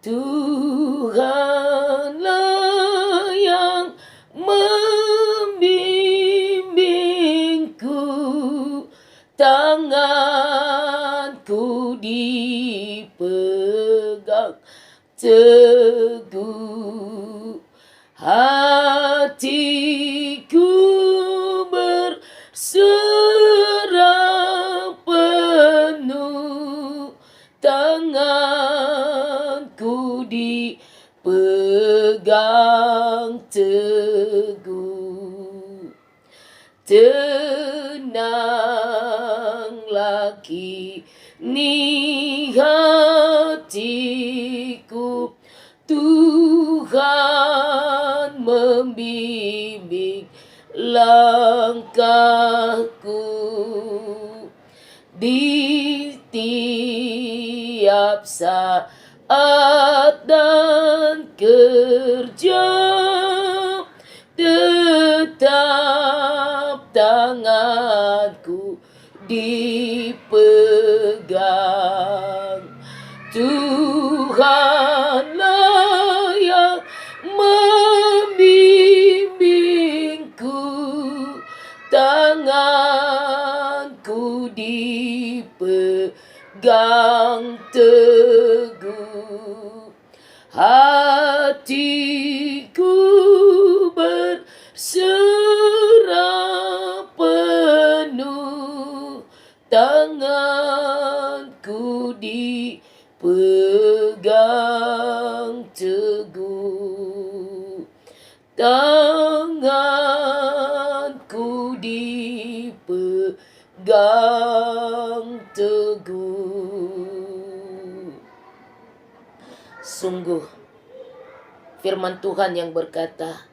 Tuhanlah yang membimbingku, tanganku dipegang teguh, hatiku berserah penuh, tanganku dipegang teguh. Tenanglah kini hatiku, Tuhan membimbing langkahku. Di tiap saat dan kerja, tetap tanganku dipegang. Tuhanlah yang membimbingku, tanganku dipegang teguh, hatiku berserah penuh, tanganku dipegang teguh, tanganku dipegang teguh. Sungguh firman Tuhan yang berkata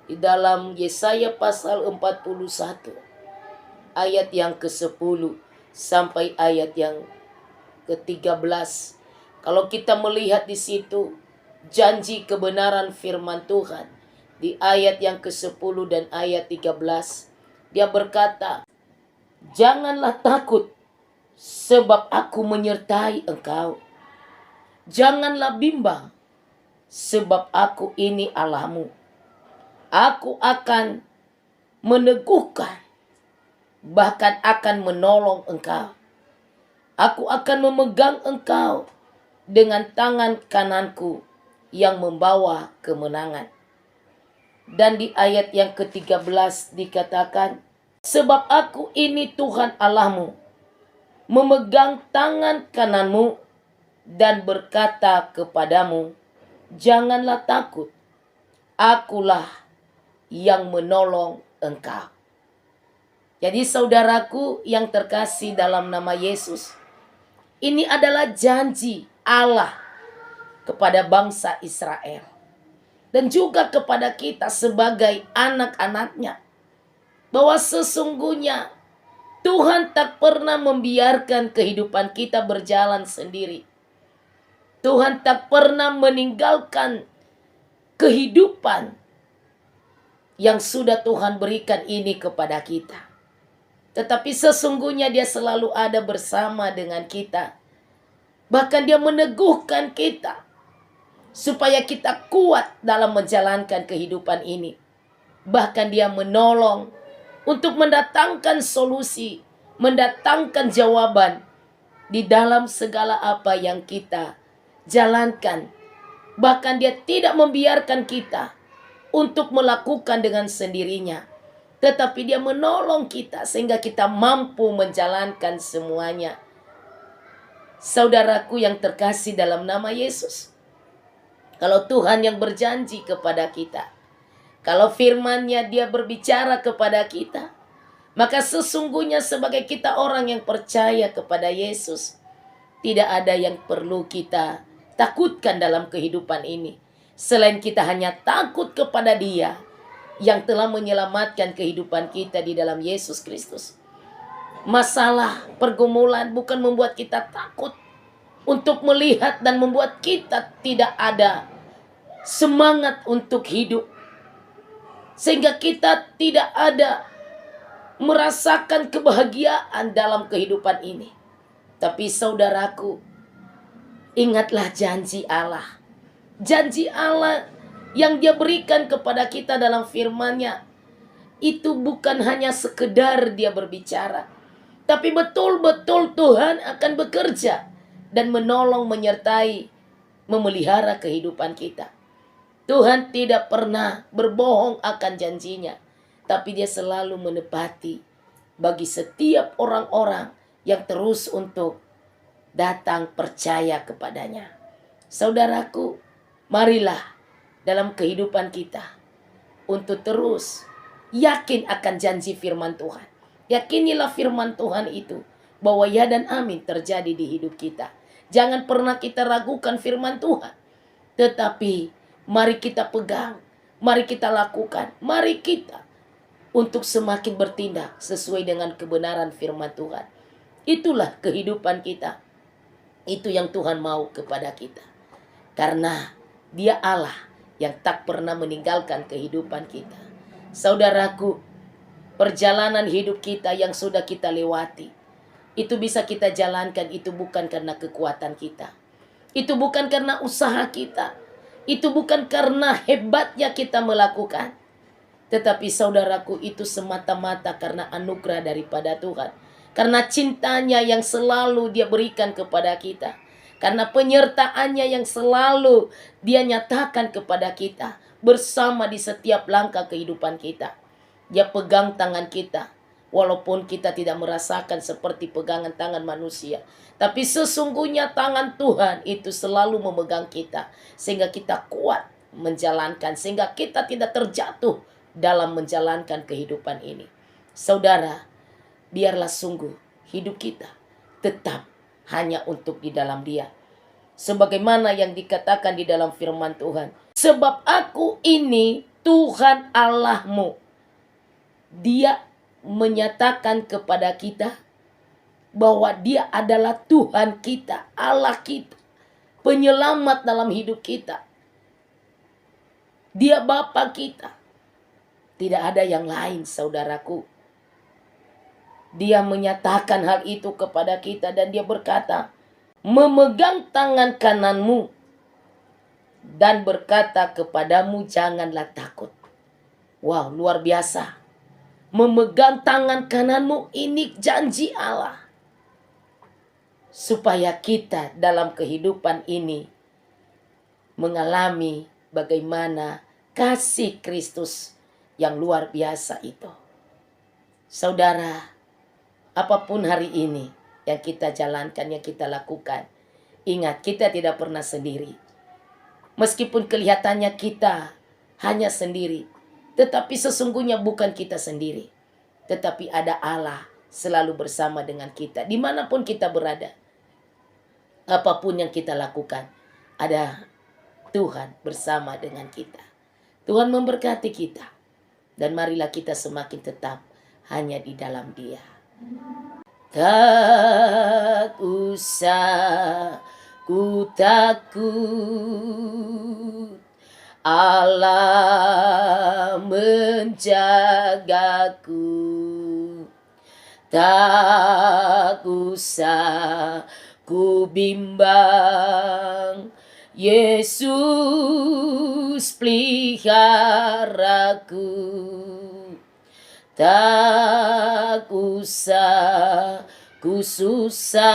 di dalam Yesaya pasal 41 ayat yang ke-10 sampai ayat yang ke-13. Kalau kita melihat di situ janji kebenaran firman Tuhan di ayat yang ke-10 dan ayat 13, dia berkata, "Janganlah takut, sebab aku menyertai engkau. Janganlah bimbang, sebab aku ini Allahmu. Aku akan meneguhkan, bahkan akan menolong engkau. Aku akan memegang engkau dengan tangan kananku yang membawa kemenangan." Dan di ayat yang ke-13 dikatakan, "Sebab aku ini Tuhan Allahmu, memegang tangan kananmu dan berkata kepadamu, janganlah takut, akulah yang menolong engkau." Jadi saudaraku yang terkasih dalam nama Yesus, ini adalah janji Allah kepada bangsa Israel dan juga kepada kita sebagai anak-anaknya, bahwa sesungguhnya Tuhan tak pernah membiarkan kehidupan kita berjalan sendiri. Tuhan tak pernah meninggalkan kehidupan yang sudah Tuhan berikan ini kepada kita. Tetapi sesungguhnya Dia selalu ada bersama dengan kita. Bahkan Dia meneguhkan kita supaya kita kuat dalam menjalankan kehidupan ini. Bahkan Dia menolong untuk mendatangkan solusi, mendatangkan jawaban di dalam segala apa yang kita jalankan. Bahkan Dia tidak membiarkan kita untuk melakukan dengan sendirinya, tetapi Dia menolong kita sehingga kita mampu menjalankan semuanya. Saudaraku yang terkasih dalam nama Yesus, kalau Tuhan yang berjanji kepada kita, kalau firman-Nya Dia berbicara kepada kita, maka sesungguhnya sebagai kita orang yang percaya kepada Yesus, tidak ada yang perlu kita takutkan dalam kehidupan ini, selain kita hanya takut kepada Dia yang telah menyelamatkan kehidupan kita di dalam Yesus Kristus. Masalah, pergumulan bukan membuat kita takut untuk melihat dan membuat kita tidak ada semangat untuk hidup, sehingga kita tidak ada merasakan kebahagiaan dalam kehidupan ini. Tapi saudaraku, Ingatlah janji Allah. Janji Allah yang dia berikan kepada kita dalam firman-Nya. Itu bukan hanya sekedar dia berbicara, tapi betul-betul Tuhan akan bekerja dan menolong, menyertai, memelihara kehidupan kita. Tuhan tidak pernah berbohong akan janjinya, tapi dia selalu menepati bagi setiap orang-orang yang terus untuk datang percaya kepadanya. Saudaraku, marilah dalam kehidupan kita untuk terus yakin akan janji firman Tuhan. Yakinilah firman Tuhan itu, bahwa ya dan amin terjadi di hidup kita. Jangan pernah kita ragukan firman Tuhan, tetapi mari kita pegang, mari kita lakukan, mari kita untuk semakin bertindak sesuai dengan kebenaran firman Tuhan. Itulah kehidupan kita. Itu yang Tuhan mau kepada kita. Karena Dia Allah yang tak pernah meninggalkan kehidupan kita. Saudaraku, perjalanan hidup kita yang sudah kita lewati, itu bisa kita jalankan, itu bukan karena kekuatan kita. Itu bukan karena usaha kita. Itu bukan karena hebatnya kita melakukan. Tetapi saudaraku, itu semata-mata karena anugerah daripada Tuhan. Karena cintanya yang selalu Dia berikan kepada kita. Karena penyertaannya yang selalu Dia nyatakan kepada kita. Bersama di setiap langkah kehidupan kita. Dia pegang tangan kita. Walaupun kita tidak merasakan seperti pegangan tangan manusia. Tapi sesungguhnya tangan Tuhan itu selalu memegang kita. Sehingga kita kuat menjalankan. Sehingga kita tidak terjatuh dalam menjalankan kehidupan ini. Saudara, biarlah sungguh hidup kita tetap hanya untuk di dalam Dia. Sebagaimana yang dikatakan di dalam firman Tuhan. Sebab aku ini Tuhan Allahmu. Dia menyatakan kepada kita bahwa Dia adalah Tuhan kita, Allah kita, penyelamat dalam hidup kita. Dia Bapa kita. Tidak ada yang lain, saudaraku. Dia menyatakan hal itu kepada kita dan Dia berkata, memegang tangan kananmu dan berkata kepadamu, janganlah takut. Wow, luar biasa. Memegang tangan kananmu, ini janji Allah. Supaya kita dalam kehidupan ini mengalami bagaimana kasih Kristus yang luar biasa itu. Saudara, apapun hari ini yang kita jalankan, yang kita lakukan, ingat kita tidak pernah sendiri. Meskipun kelihatannya kita hanya sendiri, tetapi sesungguhnya bukan kita sendiri. Tetapi ada Allah selalu bersama dengan kita. Dimanapun kita berada, apapun yang kita lakukan, ada Tuhan bersama dengan kita. Tuhan memberkati kita. Dan marilah kita semakin tetap hanya di dalam Dia. Tak usah ku takut, Allah menjagaku. Tak usah ku bimbang, Yesus peliharaku. Tak usah ku susah,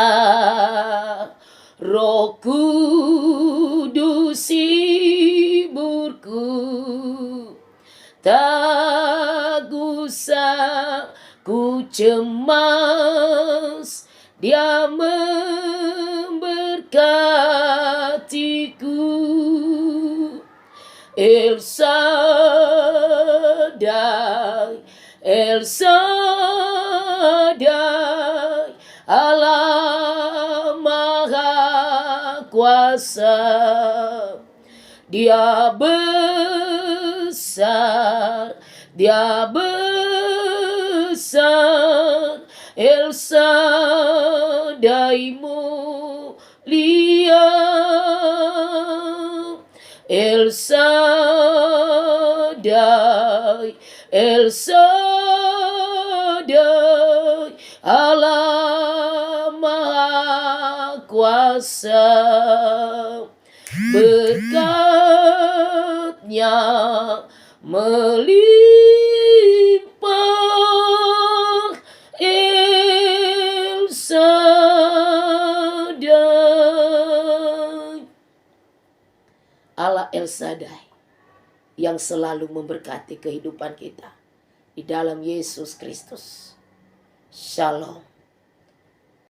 Roh Kudus hiburku. Tak usah ku cemas, Dia memberkatiku. El Shaddai, El Shaddai, Allah Maha Kuasa. Dia besar, Dia besar, El Shaddai mulia. El Shaddai, El Shaddai, Allah Maha Kuasa. berkatnya melimpah El Shaddai. Allah El Shaddai yang selalu memberkati kehidupan kita di dalam Yesus Kristus. Shalom.